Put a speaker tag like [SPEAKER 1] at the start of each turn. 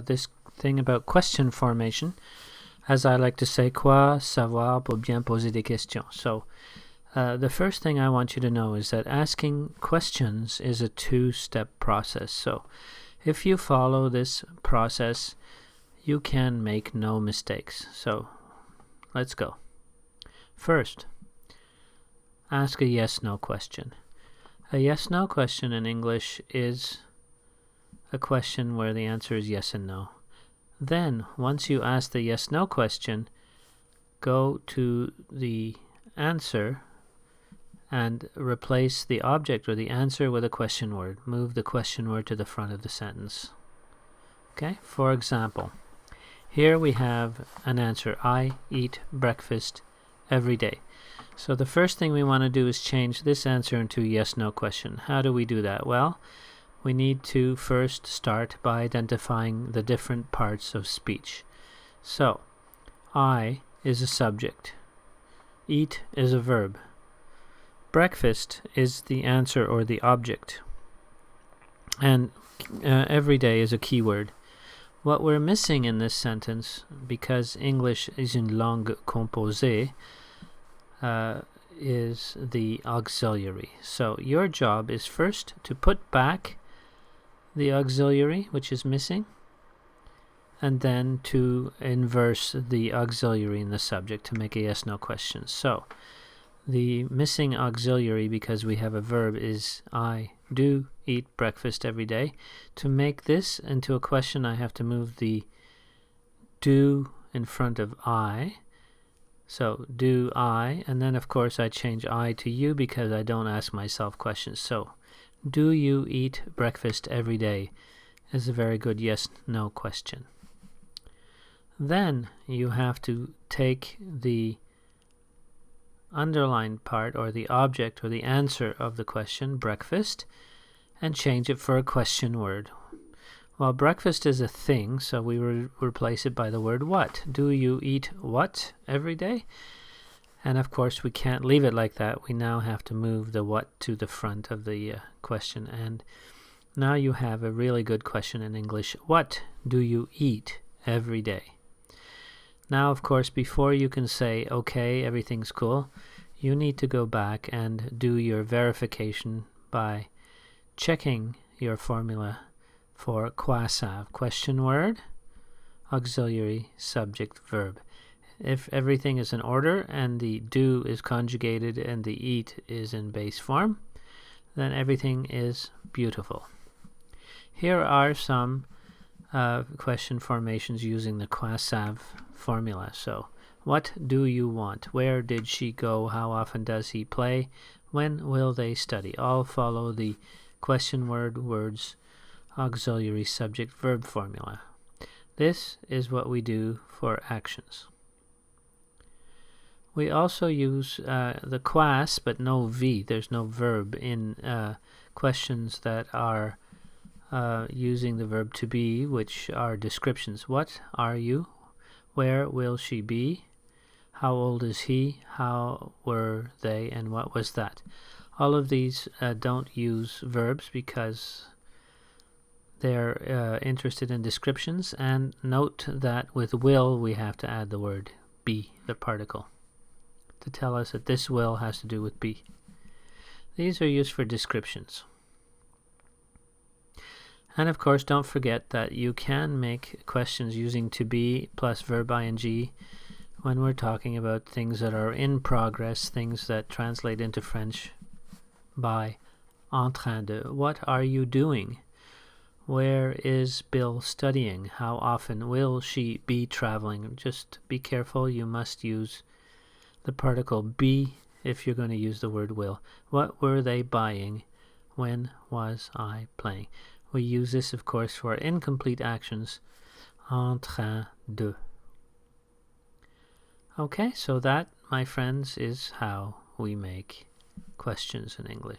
[SPEAKER 1] this thing about question formation. As I like to say, quoi savoir pour bien poser des questions. So the first thing I want you to know is that asking questions is a two-step process. So if you follow this process, you can make no mistakes. So let's go. First, ask a yes-no question. A yes-no question in English is a question where the answer is yes and no. Then, once you ask the yes-no question, go to the answer and replace the object or the answer with a question word. Move the question word to the front of the sentence. Okay, for example, here we have an answer. I eat breakfast every day. So the first thing we want to do is change this answer into a yes-no question. How do we do that? Well, we need to first start by identifying the different parts of speech. So, I is a subject. Eat is a verb. Breakfast is the answer or the object. And every day is a keyword. What we're missing in this sentence, because English is une langue composée, is the auxiliary. So your job is first to put back the auxiliary, which is missing, and then to inverse the auxiliary in the subject to make a yes-no question. So the missing auxiliary, because we have a verb, is I do eat breakfast every day. To make this into a question, I have to move the do in front of I. So, do I, and then of course I change I to you because I don't ask myself questions. So, do you eat breakfast every day is a very good yes-no question. Then you have to take the underlined part or the object or the answer of the question, breakfast, and change it for a question word. Well, breakfast is a thing, so we will replace it by the word what. Do you eat what every day? And of course we can't leave it like that. We now have to move the what to the front of the question. And now you have a really good question in English. What do you eat every day? Now, of course, before you can say, okay, everything's cool, you need to go back and do your verification by checking your formula for quoi sav, question word, auxiliary, subject, verb. If everything is in order and the do is conjugated and the eat is in base form, then everything is beautiful. Here are some question formations using the quoi sav formula. So, what do you want? Where did she go? How often does he play? When will they study? All follow the question word, words, auxiliary, subject, verb formula. This is what we do for actions. We also use the quas, but no V. There's no verb in questions that are using the verb to be, which are descriptions. What are you? Where will she be? How old is he? How were they? And what was that? All of these don't use verbs because they're interested in descriptions, and note that with will we have to add the word be, the particle, to tell us that this will has to do with be. These are used for descriptions. And of course, don't forget that you can make questions using to be plus verb ing when we're talking about things that are in progress, things that translate into French by en train de. What are you doing? Where is Bill studying? How often will she be traveling? Just be careful, you must use the particle be if you're going to use the word will. What were they buying? When was I playing? We use this, of course, for incomplete actions. En train de. Okay, so that, my friends, is how we make questions in English.